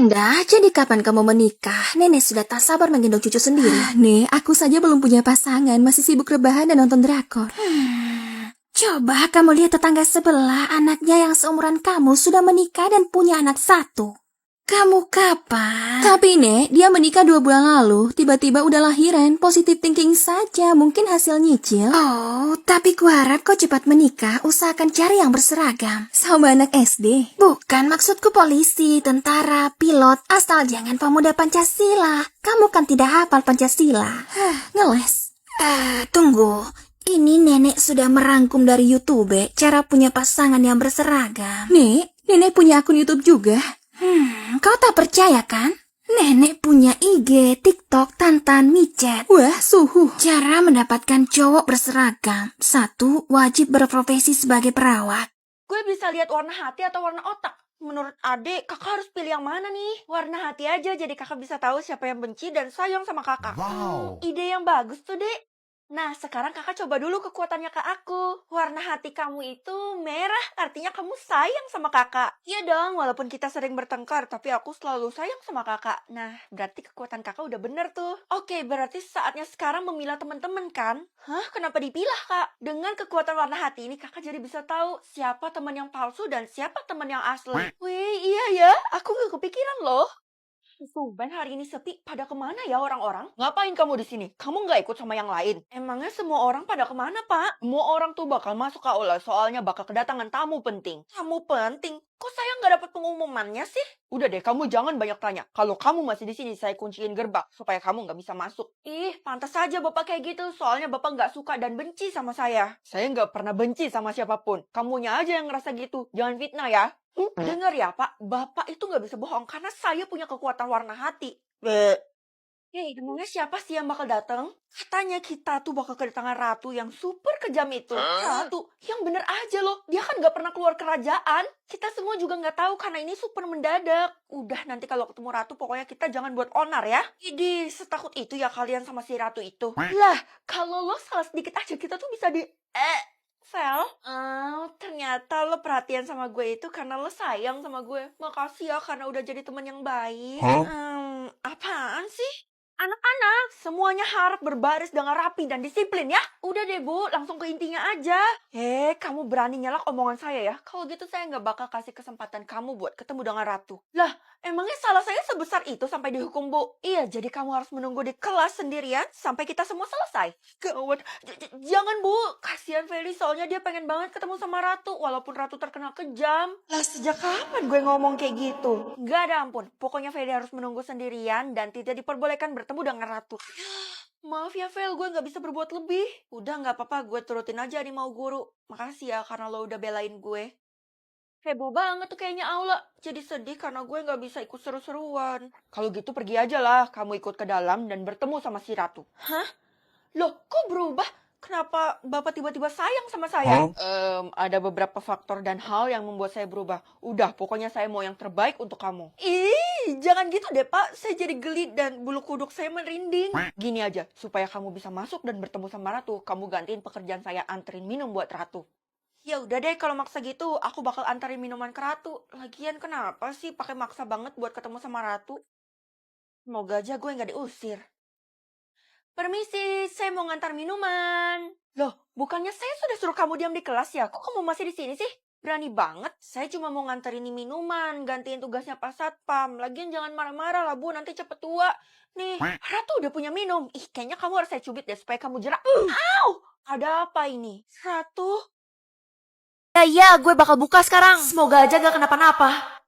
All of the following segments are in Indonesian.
Indah, jadi kapan kamu menikah? Nenek sudah tak sabar menggendong cucu sendiri. Nek, aku saja belum punya pasangan, masih sibuk rebahan dan nonton drakor. Coba kamu lihat tetangga sebelah, anaknya yang seumuran kamu sudah menikah dan punya anak satu. Kamu kapan? Tapi Nek, dia menikah 2 bulan lalu, tiba-tiba udah lahiran, positive thinking saja, mungkin hasil nyicil. Oh, tapi kuharap kau cepat menikah, usahakan cari yang berseragam. Sama anak SD? Bukan, maksudku polisi, tentara, pilot, asal jangan pemuda Pancasila. Kamu kan tidak hafal Pancasila. Ngeles. Tunggu. Ini nenek sudah merangkum dari YouTube, cara punya pasangan yang berseragam. Nek, nenek punya akun YouTube juga. Kau tak percaya kan? Nenek punya IG, TikTok, Tantan, micet. Wah, suhu. Cara mendapatkan cowok berseragam. 1. Wajib berprofesi sebagai perawat. Gue bisa lihat warna hati atau warna otak. Menurut adik, kakak harus pilih yang mana nih? Warna hati aja, jadi kakak bisa tahu siapa yang benci dan sayang sama kakak. Wow. Ide yang bagus tuh, Dek. Nah, sekarang kakak coba dulu kekuatannya ke aku. Warna hati kamu itu merah, artinya kamu sayang sama kakak. Iya dong, walaupun kita sering bertengkar, tapi aku selalu sayang sama kakak. Nah, berarti kekuatan kakak udah bener tuh. Oke, berarti saatnya sekarang memilah teman-teman kan? Hah, kenapa dipilah, Kak? Dengan kekuatan warna hati ini, kakak jadi bisa tahu siapa teman yang palsu dan siapa teman yang asli. Wih, iya ya, aku gak kepikiran loh. Tumben hari ini sepi, pada kemana ya orang-orang? Ngapain kamu di sini? Kamu nggak ikut sama yang lain? Emangnya semua orang pada kemana, Pak? Semua orang tuh bakal masuk ke aula, soalnya bakal kedatangan tamu penting. Tamu penting? Kok saya nggak dapat pengumumannya sih? Udah deh, kamu jangan banyak tanya. Kalau kamu masih di sini, saya kunciin gerbang supaya kamu nggak bisa masuk. Ih, pantas saja Bapak kayak gitu, soalnya Bapak nggak suka dan benci sama saya. Saya nggak pernah benci sama siapapun. Kamunya aja yang ngerasa gitu. Jangan fitnah ya. Dengar ya Pak, Bapak itu nggak bisa bohong karena saya punya kekuatan warna hati. Hei, emangnya siapa sih yang bakal datang? Katanya kita tuh bakal kedatangan ratu yang super kejam itu. Ratu, yang bener aja loh. Dia kan nggak pernah keluar kerajaan. Kita semua juga nggak tahu karena ini super mendadak. Udah, nanti kalau ketemu ratu pokoknya kita jangan buat onar ya. Idi, setakut itu ya kalian sama si ratu itu. Lah, kalau lo salah sedikit aja kita tuh bisa Vel, ternyata lo perhatian sama gue itu karena lo sayang sama gue. Makasih ya karena udah jadi teman yang baik. Apaan sih? Anak-anak, semuanya harap berbaris dengan rapi dan disiplin ya. Udah deh Bu, langsung ke intinya aja. Kamu berani nyelak omongan saya ya? Kalau gitu saya nggak bakal kasih kesempatan kamu buat ketemu dengan ratu. Lah, emangnya salah saya sebesar itu sampai dihukum Bu? Iya, jadi kamu harus menunggu di kelas sendirian sampai kita semua selesai. Gawat, jangan Bu. Kasihan Feli, soalnya dia pengen banget ketemu sama ratu. Walaupun ratu terkenal kejam. Lah, sejak kapan gue ngomong kayak gitu? Gak ada ampun. Pokoknya Feli harus menunggu sendirian dan tidak diperbolehkan bertemu dengan ratu. Maaf ya Vel, gue gak bisa berbuat lebih. Udah gak apa-apa, gue turutin aja nih mau guru. Makasih ya karena lo udah belain gue. Heboh banget tuh kayaknya aula. Jadi sedih karena gue gak bisa ikut seru-seruan. Kalau gitu pergi aja lah, kamu ikut ke dalam dan bertemu sama si ratu. Hah? Loh, kok berubah? Kenapa Bapak tiba-tiba sayang sama saya? Ada beberapa faktor dan hal yang membuat saya berubah. Udah, pokoknya saya mau yang terbaik untuk kamu. Ih, jangan gitu deh Pak. Saya jadi geli dan bulu kuduk saya merinding. Gini aja, supaya kamu bisa masuk dan bertemu sama Ratu, kamu gantiin pekerjaan saya anterin minum buat Ratu. Ya udah deh, kalau maksa gitu, aku bakal anterin minuman ke Ratu. Lagian kenapa sih pakai maksa banget buat ketemu sama Ratu? Semoga aja gue nggak diusir. Permisi, saya mau ngantar minuman. Loh, bukannya saya sudah suruh kamu diam di kelas ya? Kok kamu masih di sini sih? Berani banget. Saya cuma mau nganterin ini minuman, gantiin tugasnya Pak Satpam. Lagian jangan marah-marah lah, Bu. Nanti cepet tua. Nih, Ratu udah punya minum. Ih, kayaknya kamu harus saya cubit deh supaya kamu jerak. Au! Ada apa ini? Ratu? Ya, gue bakal buka sekarang. Semoga aja gak kenapa-napa.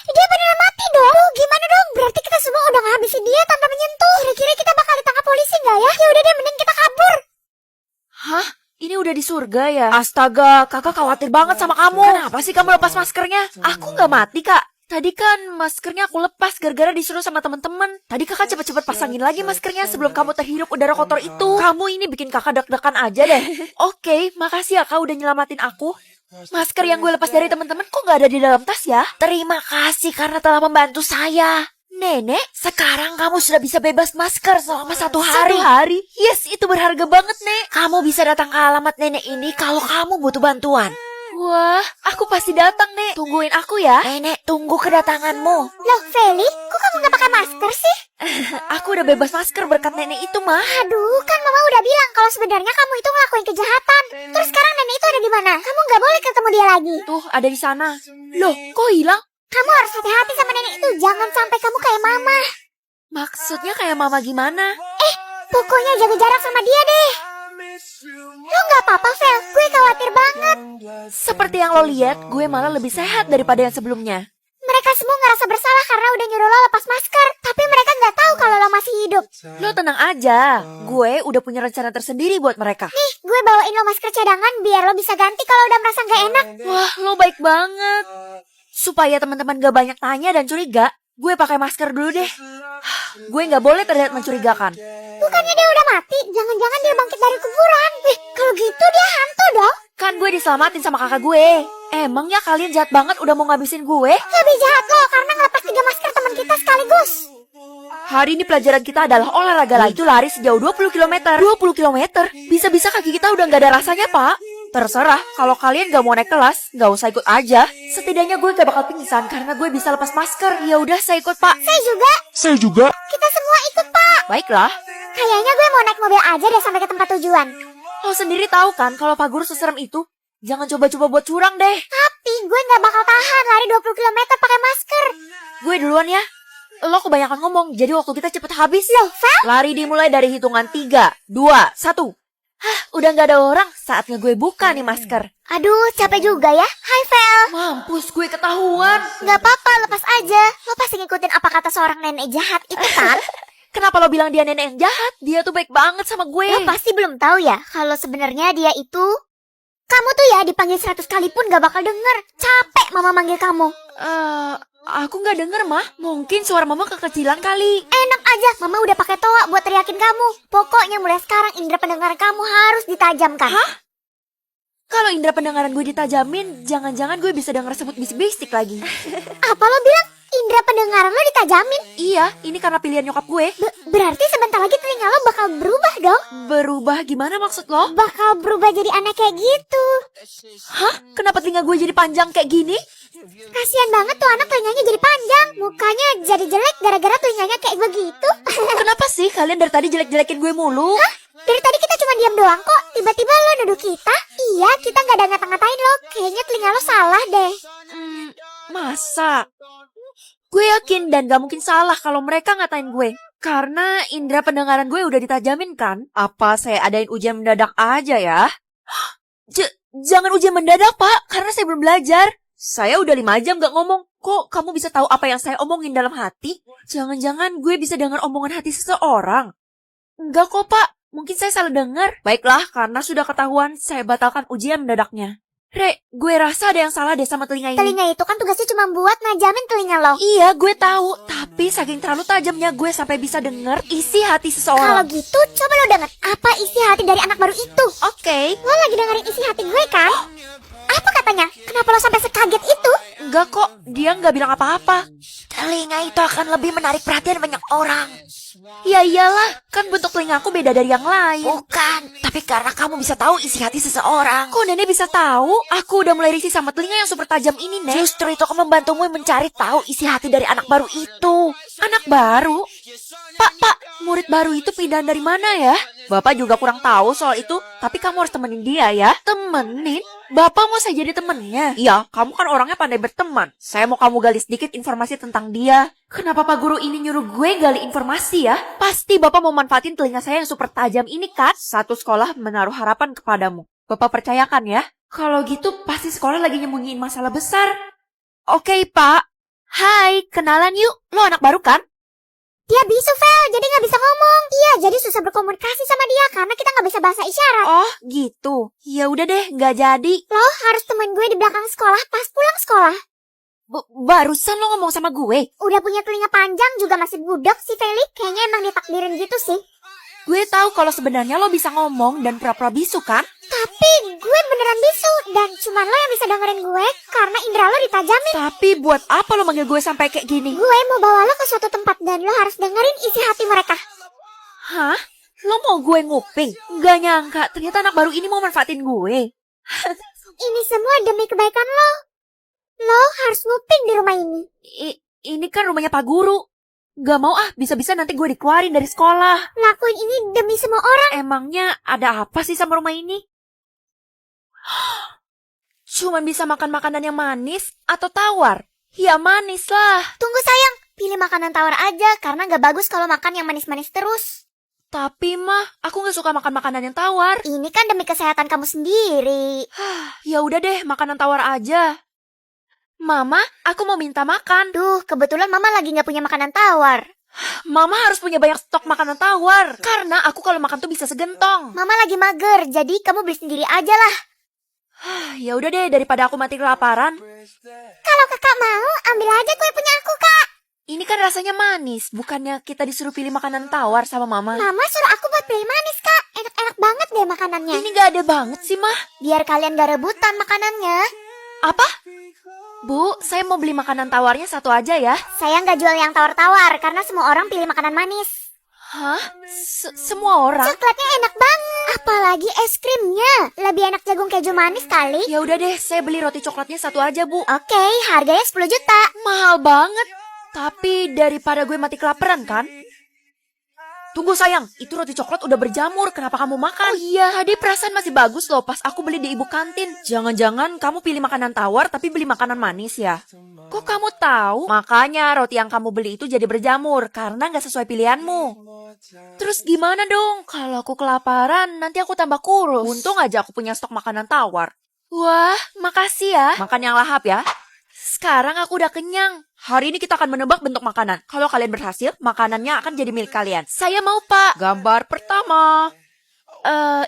Dia beneran mati dong. Duh, gimana dong? Berarti kita semua udah ngabisin dia tanpa menyentuh. Kira-kira kita bakal ditangkap polisi nggak ya? Ya udah deh, mending kita kabur. Hah? Ini udah di surga ya? Astaga, kakak khawatir banget sama kamu. Kenapa sih kamu lepas maskernya? Aku nggak mati, Kak. Tadi kan maskernya aku lepas gara-gara disuruh sama teman-teman. Tadi kakak cepet-cepet pasangin lagi maskernya sebelum kamu terhirup udara kotor itu. Kamu ini bikin kakak deg-degan aja deh. Oke, makasih ya Kak udah nyelamatin aku. Masker yang gue lepas dari teman-teman kok nggak ada di dalam tas ya? Terima kasih karena telah membantu saya. Nenek, sekarang kamu sudah bisa bebas masker selama 1 hari. 1 hari? Yes, itu berharga banget, Nek. Kamu bisa datang ke alamat nenek ini kalau kamu butuh bantuan. Wah, aku pasti datang, Nek. Tungguin aku ya. Nenek, tunggu kedatanganmu. Loh, Feli, kok kamu nggak pakai masker sih? Aku udah bebas masker berkat nenek itu, mah. Aduh, kan mama udah bilang kalau sebenarnya kamu itu ngelakuin kejahatan. Terus sekarang nenek itu ada di mana? Kamu nggak boleh ketemu dia lagi. Tuh, ada di sana. Loh, kok hilang? Kamu harus hati-hati sama nenek itu. Jangan sampai kamu kayak mama. Maksudnya kayak mama gimana? Pokoknya jaga jarak sama dia deh. Lo nggak apa-apa, Vel. Gue khawatir banget. Seperti yang lo lihat, gue malah lebih sehat daripada yang sebelumnya. Mereka semua ngerasa bersalah karena udah nyuruh lo lepas masker. Tapi mereka nggak tahu kalau lo masih hidup. Lo tenang aja, gue udah punya rencana tersendiri buat mereka. Nih, gue bawain lo masker cadangan biar lo bisa ganti kalau udah merasa nggak enak. Wah, lo baik banget. Supaya teman-teman gak banyak tanya dan curiga, gue pakai masker dulu deh. Gue gak boleh terlihat mencurigakan. Bukannya dia udah mati? Jangan-jangan dia bangkit dari kuburan. Kalau gitu dia hantu dong. Kan gue diselamatin sama kakak gue. Emangnya kalian jahat banget udah mau ngabisin gue? Lebih jahat lo karena ngelepas 3 masker teman kita sekaligus. Hari ini pelajaran kita adalah olahraga lagi. Itu lari sejauh 20 km. 20 km? Bisa-bisa kaki kita udah gak ada rasanya, Pak. Terserah, kalau kalian gak mau naik kelas, gak usah ikut aja. Setidaknya gue gak bakal pingsan karena gue bisa lepas masker. Ya udah, saya ikut, Pak. Saya juga. Kita semua ikut, Pak. Baiklah. Kayaknya gue mau naik mobil aja deh sampai ke tempat tujuan. Lo sendiri tahu kan kalau Pak Guru seserem itu? Jangan coba-coba buat curang deh. Tapi gue gak bakal tahan lari 20 km pakai masker. Gue duluan ya. Lo kebanyakan ngomong, jadi waktu kita cepet habis. Loh, Vel? Lari dimulai dari hitungan 3, 2, 1. Hah, udah gak ada orang. Saatnya gue buka nih masker. Aduh, capek juga ya. Hai, Vel. Mampus, gue ketahuan. Gak apa-apa, lepas aja. Lo pasti ngikutin apa kata seorang nenek jahat itu kan? Kenapa lo bilang dia nenek yang jahat? Dia tuh baik banget sama gue. Lo pasti belum tahu ya kalau sebenarnya dia itu... Kamu tuh ya dipanggil 100 kali pun gak bakal denger. Capek mama manggil kamu. Aku gak denger, Mah. Mungkin suara mama kekecilan kali. Enak aja, mama udah pakai toa buat teriakin kamu. Pokoknya mulai sekarang indera pendengaran kamu harus ditajamkan. Hah? Kalau indera pendengaran gue ditajamin, jangan-jangan gue bisa denger sebut bisik-bisik lagi. Apa lo bilang? Indera pendengaran lo ditajamin? Iya, ini karena pilihan nyokap gue. Berarti sebentar lagi telinga lo bakal berubah dong? Berubah gimana maksud lo? Bakal berubah jadi aneh kayak gitu. Hah? Kenapa telinga gue jadi panjang kayak gini? Kasian banget tuh anak telinganya jadi panjang. Mukanya jadi jelek gara-gara telinganya kayak begitu. Kenapa sih kalian dari tadi jelek-jelekin gue mulu? Hah? Dari tadi kita cuma diam doang kok. Tiba-tiba lo nuduh kita. Iya, kita gak ada ngata-ngatain lo. Kayaknya telinga lo salah deh. Masa? Gue yakin dan gak mungkin salah kalau mereka ngatain gue. Karena indera pendengaran gue udah ditajamin kan? Apa saya adain ujian mendadak aja ya? Jangan ujian mendadak, Pak. Karena saya belum belajar. Saya udah 5 jam gak ngomong. Kok kamu bisa tahu apa yang saya omongin dalam hati? Jangan-jangan gue bisa dengar omongan hati seseorang. Enggak kok, Pak. Mungkin saya salah dengar. Baiklah, karena sudah ketahuan, saya batalkan ujian mendadaknya. Re, gue rasa ada yang salah deh sama telinga ini. Telinga itu kan tugasnya cuma buat najamin telinga lo. Iya, gue tahu. Tapi saking terlalu tajamnya gue sampai bisa denger isi hati Kalau seseorang. gitu, coba lo denger apa isi hati dari anak baru itu. Oke. Lo lagi dengerin isi hati gue kan? Apa katanya? Kenapa lo sampai sekaget itu? Enggak kok, dia nggak bilang apa-apa. Telinga itu akan lebih menarik perhatian banyak orang. Ya iyalah, kan bentuk telingaku beda dari yang lain. Bukan, tapi karena kamu bisa tahu isi hati seseorang. Kok Nenek bisa tahu? Aku udah mulai risih sama telinga yang super tajam ini, Nek. Justru itu akan membantumu mencari tahu isi hati dari anak baru itu. Anak baru? Pak, murid baru itu pindahan dari mana ya? Bapak juga kurang tahu soal itu, tapi kamu harus temenin dia ya. Temenin? Bapak mau saya jadi temennya? Iya, kamu kan orangnya pandai berteman. Saya mau kamu gali sedikit informasi tentang dia. Kenapa Pak Guru ini nyuruh gue gali informasi ya? Pasti Bapak mau manfaatin telinga saya yang super tajam ini kan? Satu sekolah menaruh harapan kepadamu. Bapak percayakan ya? Kalau gitu pasti sekolah lagi nyembunyiin masalah besar. Oke, Pak. Hai, kenalan yuk. Lo anak baru kan? Dia bisu, Vel, jadi gak bisa ngomong. Iya, jadi susah berkomunikasi sama dia karena kita gak bisa bahasa isyarat. Oh, gitu. Ya udah deh, nggak jadi. Lo harus temen gue di belakang sekolah pas pulang sekolah. Barusan lo ngomong sama gue. Udah punya telinga panjang juga masih budak sih, Feli. Kayaknya emang ditakdirin gitu sih. Gue tahu kalau sebenarnya lo bisa ngomong dan pura-pura bisu kan? Tapi gue beneran bisu. Dan cuman lo yang bisa dengerin gue karena indera lo ditajamin. Tapi buat apa lo manggil gue sampai kayak gini? Gue mau bawa lo ke suatu tempat dan lo harus dengerin isi hati mereka. Hah? Lo mau gue nguping? Gak nyangka, ternyata anak baru ini mau manfaatin gue. Ini semua demi kebaikan lo. Lo harus nguping di rumah ini. Ini kan rumahnya Pak Guru. Gak mau bisa-bisa nanti gue dikeluarin dari sekolah. Lakuin ini demi semua orang. Emangnya ada apa sih sama rumah ini? Cuman bisa makan makanan yang manis atau tawar? Ya manis lah. Tunggu sayang, pilih makanan tawar aja karena gak bagus kalau makan yang manis-manis terus. Tapi mah, aku gak suka makan makanan yang tawar. Ini kan demi kesehatan kamu sendiri. Ya udah deh, makanan tawar aja. Mama, aku mau minta makan. Duh, kebetulan mama lagi gak punya makanan tawar. Mama harus punya banyak stok makanan tawar. Karena aku kalau makan tuh bisa segentong. Mama lagi mager, jadi kamu beli sendiri aja lah. Ya udah deh, daripada aku mati kelaparan. Kalau kakak mau, ambil aja kue punya aku, Kak. Ini kan rasanya manis. Bukannya kita disuruh pilih makanan tawar sama mama. Mama suruh aku buat pilih manis, Kak. Enak-enak banget deh makanannya. Ini gak ada banget sih, Mah. Biar kalian gak rebutan makanannya. Apa? Bu, saya mau beli makanan tawarnya satu aja ya. Saya nggak jual yang tawar-tawar, karena semua orang pilih makanan manis. Hah? Semua orang? Coklatnya enak banget. Apalagi es krimnya. Lebih enak jagung keju manis kali. Ya udah deh, saya beli roti coklatnya satu aja, Bu. Oke, harganya 10 juta. Mahal banget. Tapi daripada gue mati kelaparan kan? Tunggu sayang, itu roti coklat udah berjamur, kenapa kamu makan? Oh iya, tadi perasaan masih bagus loh pas aku beli di ibu kantin. Jangan-jangan kamu pilih makanan tawar tapi beli makanan manis ya? Kok kamu tahu? Makanya roti yang kamu beli itu jadi berjamur karena nggak sesuai pilihanmu. Terus gimana dong? Kalau aku kelaparan, nanti aku tambah kurus. Untung aja aku punya stok makanan tawar. Wah, makasih ya. Makan yang lahap ya. Sekarang aku udah kenyang. Hari ini kita akan menebak bentuk makanan. Kalau kalian berhasil, makanannya akan jadi milik kalian. Saya mau, Pak. Gambar pertama.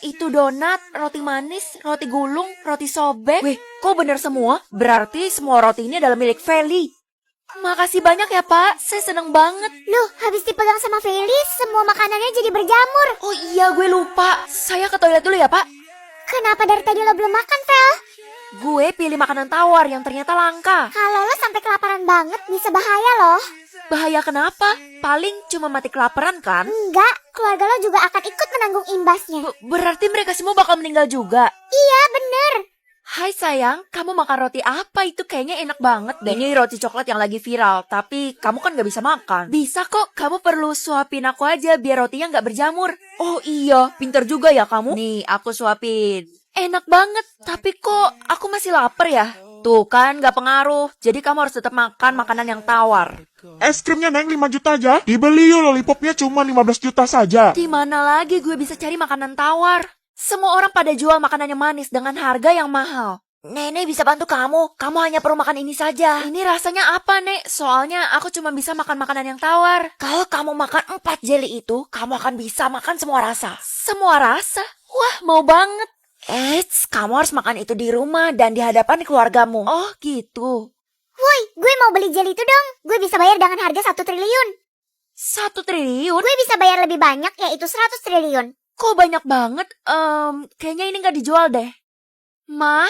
Itu donat, roti manis, roti gulung, roti sobek. Wih, kok bener semua? Berarti semua roti ini adalah milik Feli. Makasih banyak ya, Pak. Saya seneng banget. Loh, habis dipegang sama Felis, semua makanannya jadi berjamur. Oh iya, gue lupa. Saya ke toilet dulu ya, Pak. Kenapa dari tadi lo belum makan, Fel? Gue pilih makanan tawar yang ternyata langka. Kalau lo sampai kelaparan banget, bisa bahaya loh. Bahaya kenapa? Paling cuma mati kelaparan kan? Enggak, keluarga lo juga akan ikut menanggung imbasnya. Berarti mereka semua bakal meninggal juga. Iya, bener. Hai sayang, kamu makan roti apa? Itu kayaknya enak banget deh. Ini roti coklat yang lagi viral, tapi kamu kan gak bisa makan. Bisa kok, kamu perlu suapin aku aja biar rotinya gak berjamur. Oh iya, pinter juga ya kamu. Nih, aku suapin. Enak banget, tapi kok aku masih lapar ya? Tuh kan gak pengaruh, jadi kamu harus tetap makan makanan yang tawar. Es krimnya Neng 5 juta aja. Dibeli yuk, lollipopnya cuma 15 juta saja. Di mana lagi gue bisa cari makanan tawar? Semua orang pada jual makanan yang manis dengan harga yang mahal. Nenek bisa bantu kamu hanya perlu makan ini saja. Ini rasanya apa, Nek? Soalnya aku cuma bisa makan makanan yang tawar. Kalau kamu makan 4 jeli itu, kamu akan bisa makan semua rasa. Semua rasa? Wah, mau banget. Kamu harus makan itu di rumah dan di hadapan keluargamu. Oh, gitu. Woi, gue mau beli jeli itu dong. Gue bisa bayar dengan harga 1 triliun. 1 triliun? Gue bisa bayar lebih banyak, yaitu 100 triliun. Kok banyak banget? Kayaknya ini nggak dijual deh. Ma,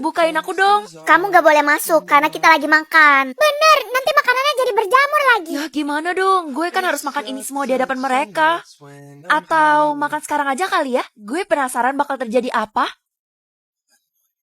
bukain aku dong. Kamu gak boleh masuk karena kita lagi makan. Bener, nanti makanannya jadi berjamur lagi. Ya gimana dong? Gue kan harus makan ini semua di hadapan mereka. Atau makan sekarang aja kali ya? Gue penasaran bakal terjadi apa.